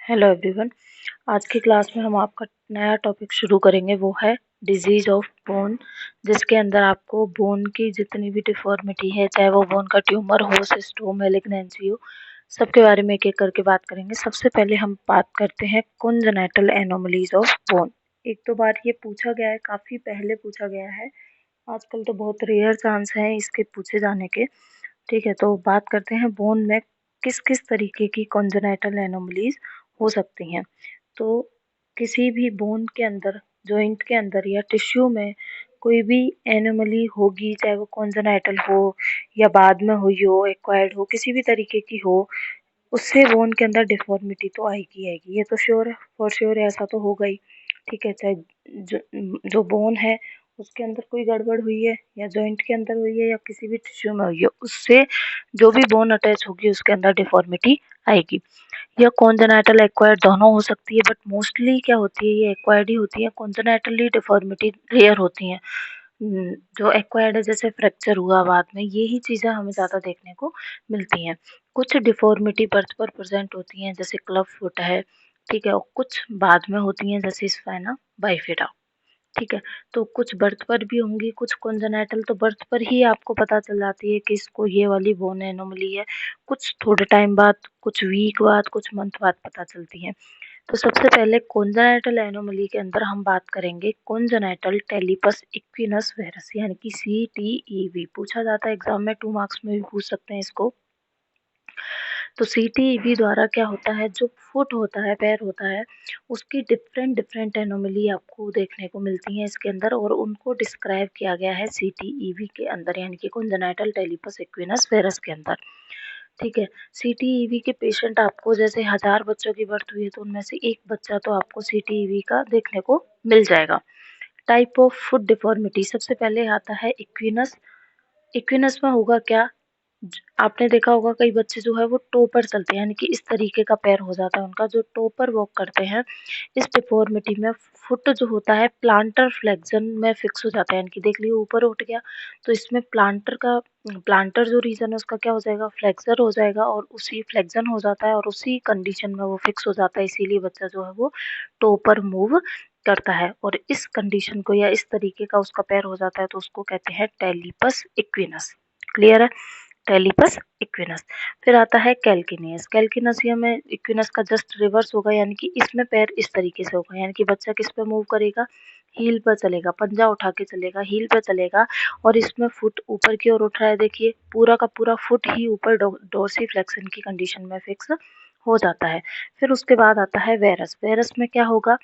Hello everyone. आज की class में हम आपका नया टॉपिक शुरू करेंगे, वो है डिजीज ऑफ बोन, जिसके अंदर आपको बोन की जितनी भी डिफॉर्मिटी है, चाहे वो बोन का ट्यूमर हो, सिस्टोम, मैलिग्नेंसी हो, सबके बारे में एक एक करके बात करेंगे। सबसे पहले हम बात करते हैं कॉन्जेनिटल एनोमलीज ऑफ बोन। एक तो बार ये पूछा गया है, काफ़ी पहले पूछा गया है, आजकल तो बहुत रेयर चांस है इसके पूछे जाने के। ठीक है, तो बात करते हैं बोन में किस किस तरीके की कॉन्जेनिटल एनोमलीज हो सकती हैं। तो किसी भी बोन के अंदर, जॉइंट के अंदर या टिश्यू में कोई भी एनोमली होगी, चाहे वो कॉन्जेनिटल हो या बाद में हुई हो, एक्वायर्ड हो, किसी भी तरीके की हो, उससे बोन के अंदर डिफॉर्मिटी तो आएगी आएगी, ये तो श्योर है, फॉर श्योर ऐसा तो होगा ही। ठीक है, चाहे जो जो बोन है उसके अंदर कोई गड़बड़ हुई है, या जॉइंट के अंदर हुई है, या किसी भी टिश्यू में हुई है, उससे जो भी बोन अटैच होगी उसके अंदर डिफॉर्मिटी आएगी। या कॉन्जेनिटल एक्वायर्ड दोनों हो सकती है, बट मोस्टली क्या होती है, ये एक्वायर्ड ही होती है। कॉन्जेनिटली डिफॉर्मिटी रेयर होती है। जो एक्वायर्ड है, जैसे फ्रैक्चर हुआ बाद में, यही चीज़ें हमें ज़्यादा देखने को मिलती हैं। कुछ डिफॉर्मिटी बर्थ पर प्रेजेंट होती हैं, जैसे क्लब फुट है, ठीक है, और कुछ बाद में होती हैं, जैसे स्पाइना बाइफिडा। ठीक है, तो कुछ बर्थ पर भी होंगी, कुछ कॉन्जेनिटल तो बर्थ पर ही आपको पता चल जाती है कि इसको ये वाली बोन एनोमली है। कुछ थोड़े टाइम बाद, कुछ वीक बाद, कुछ मंथ बाद पता चलती है। तो सबसे पहले कॉन्जेनिटल एनोमली के अंदर हम बात करेंगे कॉन्जेनिटल टेलिपस इक्विनस वायरस, यानी कि CTEV। पूछा जाता है एग्जाम में, 2 मार्क्स में भी पूछ सकते हैं इसको। तो CTEV द्वारा क्या होता है, जो फुट होता है, पैर होता है, उसकी डिफरेंट डिफरेंट एनोमली आपको देखने को मिलती हैं इसके अंदर, और उनको डिस्क्राइब किया गया है CTEV के अंदर, यानी कि कॉन्जेनिटल टेलिपस इक्विनस वायरस के अंदर। ठीक है, CTEV के पेशेंट आपको, जैसे 1000 बच्चों की बर्थ हुई है तो उनमें से एक बच्चा तो आपको CTEV का देखने को मिल जाएगा। टाइप ऑफ फुट डिफॉर्मिटी, सबसे पहले आता है इक्विनस। इक्विनस में होगा क्या, आपने देखा होगा कई बच्चे जो है वो टो पर चलते हैं, यानी कि इस तरीके का पैर हो जाता है उनका, जो टो पर वॉक करते हैं। इस डिफॉर्मिटी में फुट जो होता है प्लांटर फ्लेक्शन में फिक्स हो जाता है, यानी कि देख लियो ऊपर उठ गया, तो इसमें प्लांटर जो रीजन है उसका क्या हो जाएगा, फ्लेक्सर हो जाएगा, और उसी फ्लेक्शन हो जाता है और उसी कंडीशन में वो फिक्स हो जाता है, इसीलिए बच्चा जो है वो टो पर मूव करता है। और इस कंडीशन को, या इस तरीके का उसका पैर हो जाता है, तो उसको कहते हैं टेलिपस इक्विनस। क्लियर है, टेलिपस इक्विनस। फिर आता है कैल्किनियस। कैल्किनसिया में इक्विनस का जस्ट रिवर्स होगा, यानी कि इसमें पैर इस तरीके से होगा, यानी कि बच्चा किस पे मूव करेगा, हील पर चलेगा, पंजा उठा के चलेगा, हील पे चलेगा, और इसमें फुट ऊपर की ओर उठ रहा है, देखिए पूरा का पूरा फुट ही ऊपर डोर्सी फ्लेक्शन की कंडीशन में फिक्स हो जाता है। फिर उसके बाद आता है वेरस। वेरस में क्या होगा,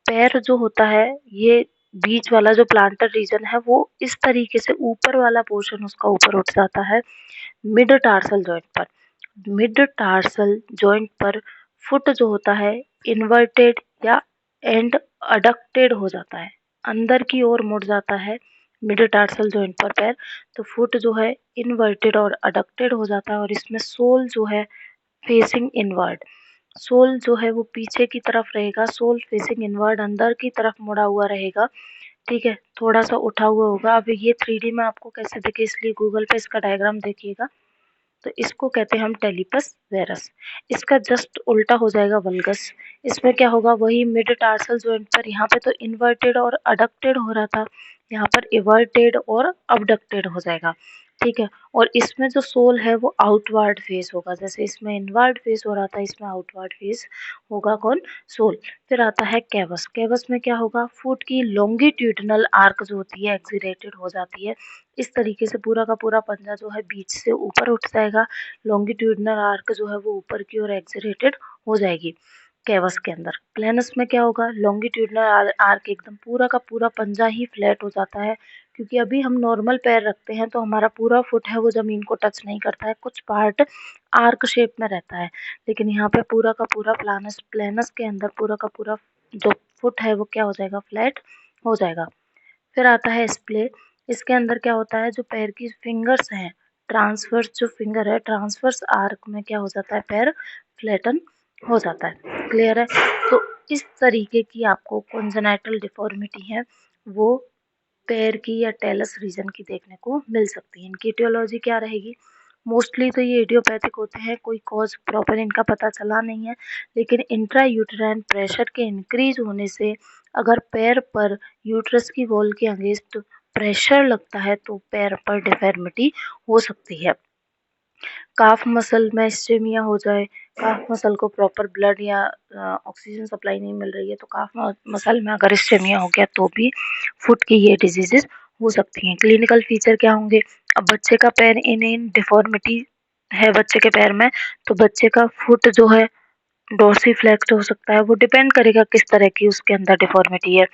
पैर जो होता है, ये बीच वाला जो प्लांटर रीजन है वो इस तरीके से ऊपर वाला पोर्शन उसका ऊपर उठ जाता है मिड टार्सल जॉइंट पर। मिड टार्सल जॉइंट पर फुट जो होता है इन्वर्टेड या एंड अडक्टेड हो जाता है, अंदर की ओर मुड़ जाता है मिड टार्सल जॉइंट पर पैर। तो फुट जो है इन्वर्टेड और अडक्टेड हो जाता है, और इसमें सोल जो है फेसिंग इनवर्ड, सोल जो है वो पीछे की तरफ रहेगा, सोल फेसिंग इनवर्ड अंदर की तरफ मुड़ा हुआ रहेगा। ठीक है, थोड़ा सा उठा हुआ होगा। अब ये 3D में आपको कैसे दिखे, इसलिए गूगल पे इसका डायग्राम देखिएगा। तो इसको कहते हैं हम टेलिपस वेरस। इसका जस्ट उल्टा हो जाएगा वल्गस। इसमें क्या होगा, वही मिड टार्सल जॉइंट पर, यहाँ पे तो इन्वर्टेड और अडक्टेड हो रहा था, यहाँ पर इवर्टेड और अबडक्टेड हो जाएगा। ठीक है, और इसमें जो सोल है वो आउटवर्ड फेस होगा, जैसे इसमें इनवर्ड फेस हो रहा था, इसमें आउटवर्ड फेस होगा कौन, सोल। फिर आता है कैवस। कैवस में क्या होगा, फुट की लॉन्गिट्यूडनल आर्क जो होती है एक्सीरेटेड हो जाती है, इस तरीके से पूरा का पूरा पंजा जो है बीच से ऊपर उठ जाएगा, लॉन्गिट्यूडनल आर्क जो है वो ऊपर की ओर एक्सीरेटेड हो जाएगी कैवस के अंदर। प्लेनस में क्या होगा, लॉन्गिट्यूडनल आर्क एकदम पूरा का पूरा पंजा ही फ्लैट हो जाता है, क्योंकि अभी हम नॉर्मल पैर रखते हैं तो हमारा पूरा फुट है वो जमीन को टच नहीं करता है, कुछ पार्ट आर्क शेप में रहता है, लेकिन यहाँ पे पूरा का पूरा प्लानस प्लेनस के अंदर पूरा का पूरा जो फुट है वो क्या हो जाएगा, फ्लैट हो जाएगा। फिर आता है स्प्ले। इसके अंदर क्या होता है, जो पैर की फिंगर्स हैं, ट्रांसवर्स जो फिंगर है, ट्रांसवर्स आर्क में क्या हो जाता है, पैर फ्लैटन हो जाता है। क्लियर है, तो इस तरीके की आपको कॉन्जेनाइटल डिफॉर्मिटी है वो पैर की या टेलस रीजन की देखने को मिल सकती है। इनकी etiology क्या रहेगी, मोस्टली तो ये इडियोपैथिक होते हैं, कोई कॉज प्रॉपर इनका पता चला नहीं है, लेकिन इंट्रायूटेराइन प्रेशर के इंक्रीज होने से अगर पैर पर यूट्रस की वॉल के अगेंस्ट प्रेशर लगता है तो पैर पर डिफॉर्मिटी हो सकती है। काफ मसल में इस्चेमिया हो जाए, काफ मसल को प्रॉपर ब्लड या ऑक्सीजन सप्लाई नहीं मिल रही है तो काफ मसल में अगर इस्चेमिया हो गया तो भी फुट की ये डिजीजेस हो सकती हैं। क्लिनिकल फीचर क्या होंगे? अब बच्चे का पैर इन डिफॉर्मिटी है बच्चे के पैर में, तो बच्चे का फुट जो है डोर्सीफ्लेक्स्ड हो सकता है। वो डिपेंड करेगा किस तरह की उसके अंदर डिफॉर्मिटी है।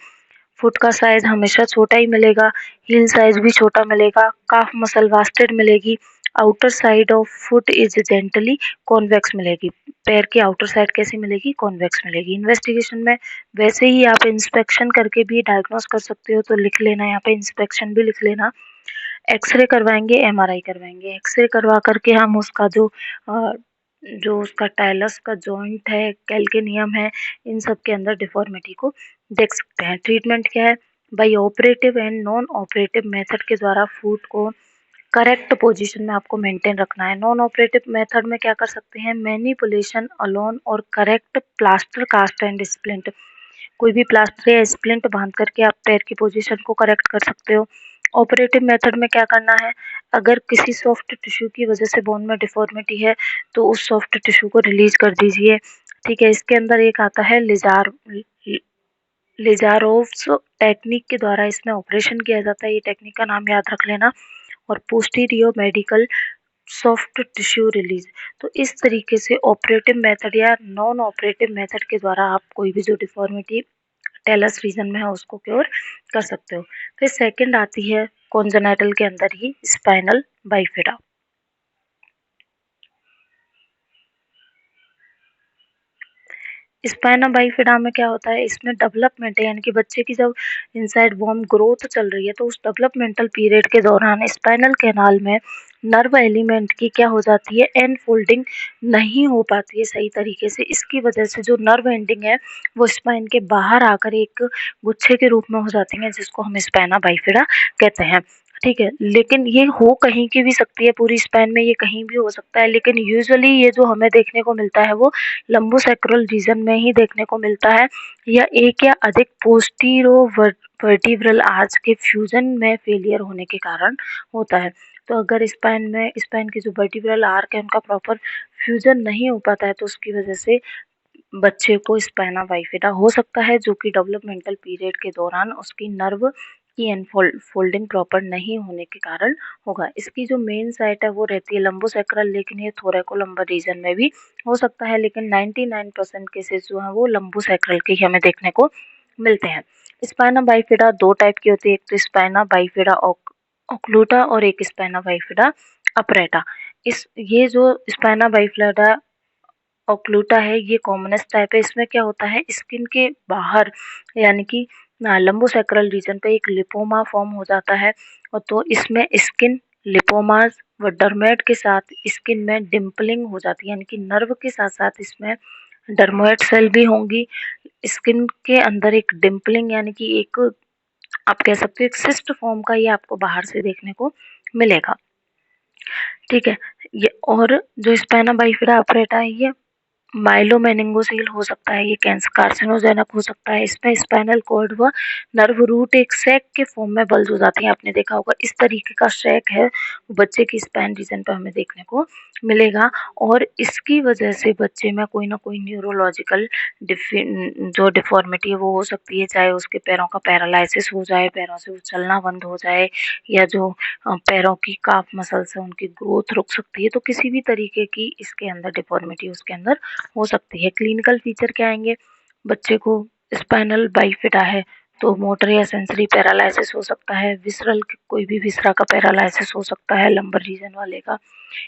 फुट का साइज हमेशा छोटा ही मिलेगा, हील साइज भी छोटा मिलेगा, काफ मसल वास्टेड मिलेगी, outer side of foot is gently convex मिलेगी। पैर की आउटर साइड कैसी मिलेगी? कॉन्वेक्स मिलेगी। इन्वेस्टिगेशन में वैसे ही आप इंस्पेक्शन करके भी डायग्नोस कर सकते हो, तो लिख लेना यहाँ पे, इंस्पेक्शन भी लिख लेना। एक्सरे करवाएंगे, एमआरआई करवाएंगे। एक्सरे करवा करके हम उसका जो उसका टाइलस का जॉइंट है, कैल्केनियम है, इन सब के अंदर डिफॉर्मिटी को देख सकते हैं। ट्रीटमेंट क्या है? By operative and non operative method के द्वारा फुट को करेक्ट पोजीशन में आपको मेंटेन रखना है। नॉन ऑपरेटिव मेथड में क्या कर सकते हैं? मैनिपुलेशन अलोन और correct plaster cast and splint. कोई भी प्लास्टर या स्प्लिंट बांध करके आप पैर की पोजीशन को करेक्ट कर सकते हो। ऑपरेटिव मेथड में क्या करना है? अगर किसी सॉफ्ट टिश्यू की वजह से बोन में डिफॉर्मिटी है तो उस सॉफ्ट टिश्यू को रिलीज कर दीजिए। ठीक है, इसके अंदर एक आता है लिजारोव्स टेक्निक के द्वारा इसमें ऑपरेशन किया जाता है। ये टेक्निक का नाम याद रख लेना। और posterior medical soft tissue release. तो इस तरीके से ऑपरेटिव मेथड या नॉन ऑपरेटिव मेथड के द्वारा आप कोई भी जो डिफॉर्मिटी टेलस रीजन में है उसको क्योर कर सकते हो। फिर सेकंड आती है कॉन्जेनाइटल के अंदर ही स्पाइनल बाइफिडा। स्पाइना बाइफिडा में क्या होता है? इसमें डेवलपमेंट है, यानी कि बच्चे की जब इनसाइड वॉर्म ग्रोथ चल रही है तो उस डेवलपमेंटल पीरियड के दौरान स्पाइनल कैनाल में नर्व एलिमेंट की क्या हो जाती है? एनफोल्डिंग नहीं हो पाती है सही तरीके से। इसकी वजह से जो नर्व एंडिंग है वो स्पाइन के बाहर आकर एक गुच्छे के रूप में हो जाती है, जिसको हम स्पाइना बाइफिडा कहते हैं। ठीक है, लेकिन ये हो कहीं की भी सकती है, पूरी स्पाइन में ये कहीं भी हो सकता है, लेकिन यूजुअली ये जो हमें देखने को मिलता है वो लंबोसेक्रल रीजन में ही देखने को मिलता है, या एक या अधिक पोस्टीरो वर्टिब्रल आर्च के फ्यूजन में फेलियर होने के कारण होता है। तो अगर स्पाइन की जो वर्टिब्रल आर्क है उनका प्रॉपर फ्यूजन नहीं हो पाता है तो उसकी वजह से बच्चे को स्पाइना बाइफिडा हो सकता है, जो कि डेवलपमेंटल पीरियड के दौरान उसकी नर्व की फोल्डिंग प्रॉपर नहीं होने के कारण होगा। इसकी जो मेन साइट है वो रहती है लंबोसेक्रल, लेकिन ये थोरैकोलम्बर रीजन में भी हो सकता है, लेकिन 99% केसेस जो है वो लंबोसेक्रल के ही हमें देखने को मिलते हैं। स्पाइना बाइफिडा दो टाइप की होती है, एक तो स्पाइना बाइफिडा ओक्लूटा और एक स्पाइना बाइफिडा अपरेटा। ये जो स्पाइना बाइफिडा ओक्लूटा है ये कॉमनेस्ट टाइप है। इसमें क्या होता है? स्किन के बाहर, यानी कि लंबोसेक्रल रीजन पे एक लिपोमा फॉर्म हो जाता है, और तो इसमें स्किन लिपोमास व डर्मेट के साथ स्किन में डिम्पलिंग हो जाती है, यानी कि नर्व के साथ साथ इसमें डर्मोइड सेल भी होंगी। स्किन के अंदर एक डिम्पलिंग, यानी कि एक आप कह सकते हो एक सिस्ट फॉर्म का ये आपको बाहर से देखने को मिलेगा। ठीक है, ये और जो स्पाइना बाइफिडा अपरेटा है ये माइलोमेनिंगोसील हो सकता है, ये कैंसर कार्सिनोजेनक हो सकता है। इसमें स्पाइनल कॉर्ड व नर्व रूट एक सैक के फॉर्म में बल्ज हो जाती है। आपने देखा होगा इस तरीके का सैक है बच्चे की स्पाइन रीजन पर हमें देखने को मिलेगा, और इसकी वजह से बच्चे में कोई ना कोई न्यूरोलॉजिकल जो डिफॉर्मिटी है वो हो सकती है, चाहे उसके पैरों का पैरालिसिस हो जाए, पैरों से वो चलना बंद हो जाए, या जो पैरों की काफ मसल से उनकी ग्रोथ रुक सकती है। तो किसी भी तरीके की इसके अंदर डिफॉर्मिटी उसके अंदर हो सकती है। क्लिनिकल फीचर क्या आएंगे? बच्चे को स्पाइनल बाइफिडा है तो मोटर या सेंसरी पैरालिसिस हो सकता है, विसरल कोई भी विसरा का पैरालिसिस हो सकता है लंबर रीजन वाले का,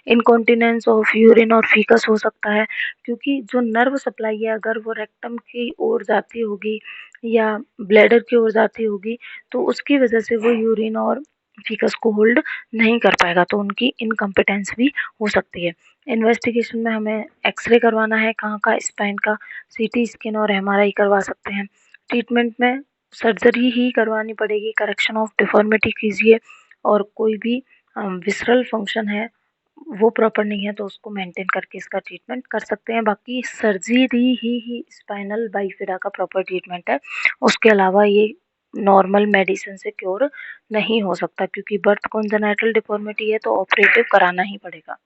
इनकॉन्टिनेंस ऑफ यूरिन और फीकस हो सकता है, क्योंकि जो नर्व सप्लाई है अगर वो रेक्टम की ओर जाती होगी या ब्लैडर की ओर जाती होगी तो उसकी वजह से वो यूरिन और फीकस को होल्ड नहीं कर पाएगा, तो उनकी इनकम्पिटेंस भी हो सकती है। इन्वेस्टिगेशन में हमें एक्सरे करवाना है कहाँ का? स्पाइन का। सीटी स्कैन और एमआरआई करवा सकते हैं। ट्रीटमेंट में सर्जरी ही करवानी पड़ेगी, करेक्शन ऑफ डिफॉर्मिटी कीजिए, और कोई भी विसरल फंक्शन है वो प्रॉपर नहीं है तो उसको मेंटेन करके इसका ट्रीटमेंट कर सकते हैं। बाकी सर्जरी ही स्पाइनल बाइफिडा का प्रॉपर ट्रीटमेंट है। उसके अलावा ये नॉर्मल मेडिसिन से क्योर नहीं हो सकता, क्योंकि बर्थ कॉन्जेनाइटल डिफॉर्मिटी है तो ऑपरेटिव कराना ही पड़ेगा।